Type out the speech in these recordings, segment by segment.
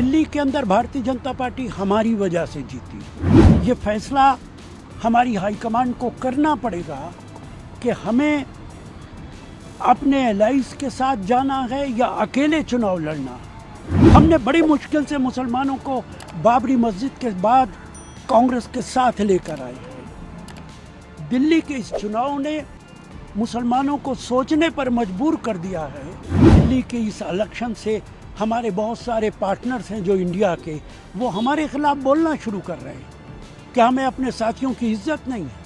दिल्ली के अंदर भारतीय जनता पार्टी हमारी वजह से जीती। ये फैसला हमारी हाईकमान को करना पड़ेगा कि हमें अपने एलाइज के साथ जाना है या अकेले चुनाव लड़ना। हमने बड़ी मुश्किल से मुसलमानों को बाबरी मस्जिद के बाद कांग्रेस के साथ लेकर आए हैं। दिल्ली के इस चुनाव ने मुसलमानों को सोचने पर मजबूर कर दिया है। दिल्ली के इस इलेक्शन से हमारे बहुत सारे पार्टनर्स हैं जो इंडिया के, वो हमारे खिलाफ बोलना शुरू कर रहे हैं कि हमें अपने साथियों की इज्जत नहीं है।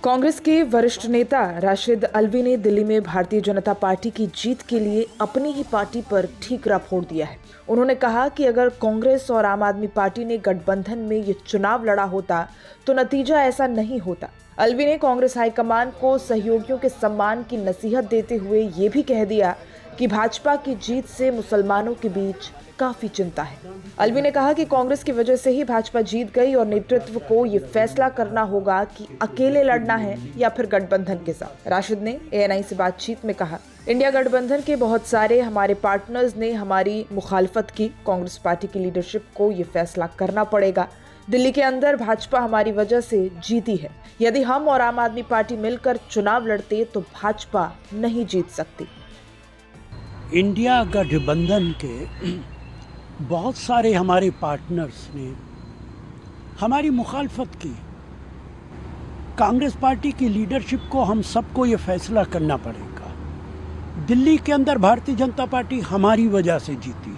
कांग्रेस के वरिष्ठ नेता राशिद अल्वी ने दिल्ली में भारतीय जनता पार्टी की जीत के लिए अपनी ही पार्टी पर ठीकरा फोड़ दिया है। उन्होंने कहा कि अगर कांग्रेस और आम आदमी पार्टी ने गठबंधन में ये चुनाव लड़ा होता तो नतीजा ऐसा नहीं होता। अल्वी ने कांग्रेस हाईकमान को सहयोगियों के सम्मान की नसीहत देते हुए ये भी कह दिया कि भाजपा की जीत से मुसलमानों के बीच काफी चिंता है। अल्वी ने कहा कि कांग्रेस की वजह से ही भाजपा जीत गई और नेतृत्व को ये फैसला करना होगा कि अकेले लड़ना है या फिर गठबंधन के साथ। राशिद ने ANI से बातचीत में कहा, इंडिया गठबंधन के बहुत सारे हमारे पार्टनर्स ने हमारी मुखालफत की। कांग्रेस पार्टी की लीडरशिप को ये फैसला करना पड़ेगा। दिल्ली के अंदर भाजपा हमारी वजह से जीती है। यदि हम और आम आदमी पार्टी मिलकर चुनाव लड़ते तो भाजपा नहीं जीत सकती। इंडिया गठबंधन के बहुत सारे हमारे पार्टनर्स ने हमारी मुखालफत की। कांग्रेस पार्टी की लीडरशिप को हम सबको ये फैसला करना पड़ेगा। दिल्ली के अंदर भारतीय जनता पार्टी हमारी वजह से जीती।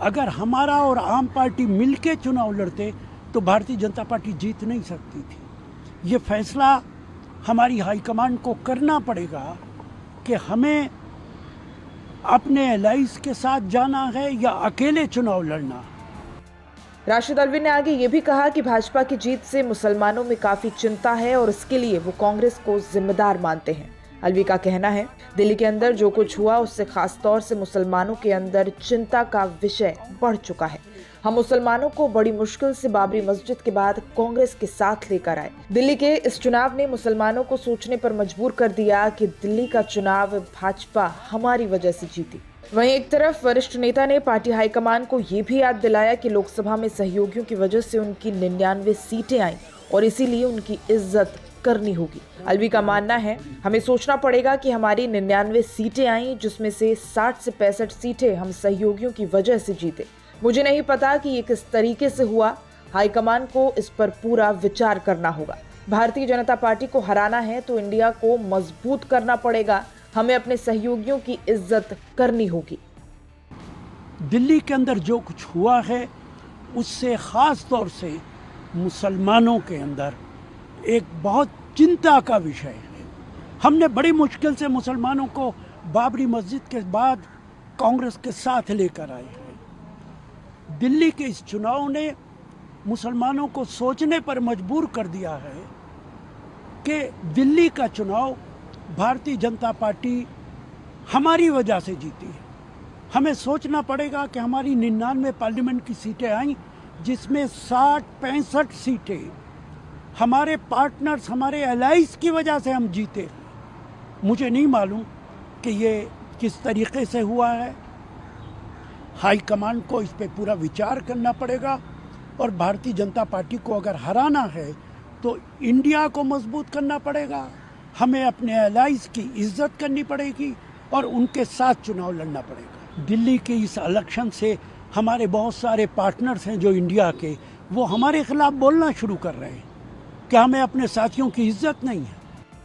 अगर हमारा और आम पार्टी मिलके चुनाव लड़ते तो भारतीय जनता पार्टी जीत नहीं सकती थी। ये फैसला हमारी हाईकमान को करना पड़ेगा कि हमें अपने एलाइज के साथ जाना है या अकेले चुनाव लड़ना। राशिद अल्वी ने आगे ये भी कहा कि भाजपा की जीत से मुसलमानों में काफी चिंता है और इसके लिए वो कांग्रेस को जिम्मेदार मानते हैं। अल्वी का कहना है, दिल्ली के अंदर जो कुछ हुआ उससे खास तौर से मुसलमानों के अंदर चिंता का विषय बढ़ चुका है। हम मुसलमानों को बड़ी मुश्किल से बाबरी मस्जिद के बाद कांग्रेस के साथ लेकर आए। दिल्ली के इस चुनाव ने मुसलमानों को सोचने पर मजबूर कर दिया कि दिल्ली का चुनाव भाजपा हमारी वजह से जीती। वहीं एक तरफ वरिष्ठ नेता ने पार्टी हाईकमान को ये भी याद दिलाया कि लोकसभा में सहयोगियों की वजह से उनकी 99 सीटें आईं और इसीलिए उनकी इज्जत करनी होगी। अल्वी का मानना है, हमें सोचना पड़ेगा कि हमारी 99 सीटें आईं जिसमें से 60 से 65 सीटें हम सहयोगियों की वजह से जीते। मुझे नहीं पता कि ये किस तरीके से हुआ। हाईकमान को इस पर पूरा विचार करना होगा। भारतीय जनता पार्टी को हराना है तो इंडिया को मजबूत करना पड़ेगा। हमें अपने सहयोगियों की इज्जत करनी होगी। दिल्ली के अंदर जो कुछ हुआ है उससे खास तौर से मुसलमानों के अंदर एक बहुत चिंता का विषय है। हमने बड़ी मुश्किल से मुसलमानों को बाबरी मस्जिद के बाद कांग्रेस के साथ लेकर आए हैं। दिल्ली के इस चुनाव ने मुसलमानों को सोचने पर मजबूर कर दिया है कि दिल्ली का चुनाव भारतीय जनता पार्टी हमारी वजह से जीती है। हमें सोचना पड़ेगा कि हमारी 99 पार्लियामेंट की सीटें आईं जिसमें 60-65 सीटें हमारे पार्टनर्स, हमारे एलाइज की वजह से हम जीते। मुझे नहीं मालूम कि ये किस तरीके से हुआ है। हाईकमान को इस पे पूरा विचार करना पड़ेगा और भारतीय जनता पार्टी को अगर हराना है तो इंडिया को मजबूत करना पड़ेगा। हमें अपने एलाइज की इज्जत करनी पड़ेगी और उनके साथ चुनाव लड़ना पड़ेगा। दिल्ली के इस इलेक्शन से हमारे बहुत सारे पार्टनर्स हैं जो इंडिया के, वो हमारे खिलाफ बोलना शुरू कर रहे हैं कि हमें अपने साथियों की इज्जत नहीं है।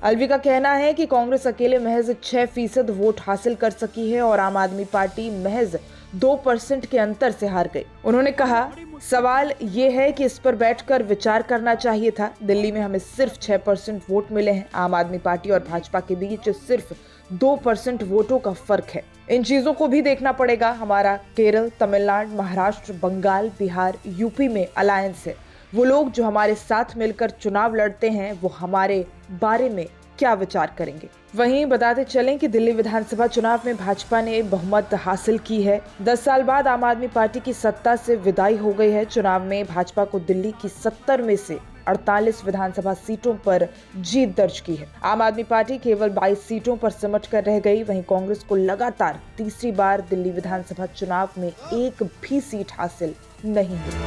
अल्वी का कहना है कि कांग्रेस अकेले महज 6% वोट हासिल कर सकी है और आम आदमी पार्टी महज 2% के अंतर से हार गई। उन्होंने कहा, सवाल ये है कि इस पर बैठकर विचार करना चाहिए था। दिल्ली में हमें सिर्फ 6% वोट मिले हैं। आम आदमी पार्टी और भाजपा के बीच सिर्फ 2% वोटों का फर्क है। इन चीजों को भी देखना पड़ेगा। हमारा केरल, तमिलनाडु, महाराष्ट्र, बंगाल, बिहार, यूपी में अलायंस है। वो लोग जो हमारे साथ मिलकर चुनाव लड़ते हैं वो हमारे बारे में क्या विचार करेंगे। वहीं बताते चलें कि दिल्ली विधानसभा चुनाव में भाजपा ने बहुमत हासिल की है। 10 साल बाद आम आदमी पार्टी की सत्ता से विदाई हो गई है। चुनाव में भाजपा को दिल्ली की 70 में से 48 विधानसभा सीटों पर जीत दर्ज की है। आम आदमी पार्टी केवल 22 सीटों पर सिमट कर रह गई। वहीं कांग्रेस को लगातार तीसरी बार दिल्ली विधानसभा चुनाव में एक भी सीट हासिल नहीं हुई।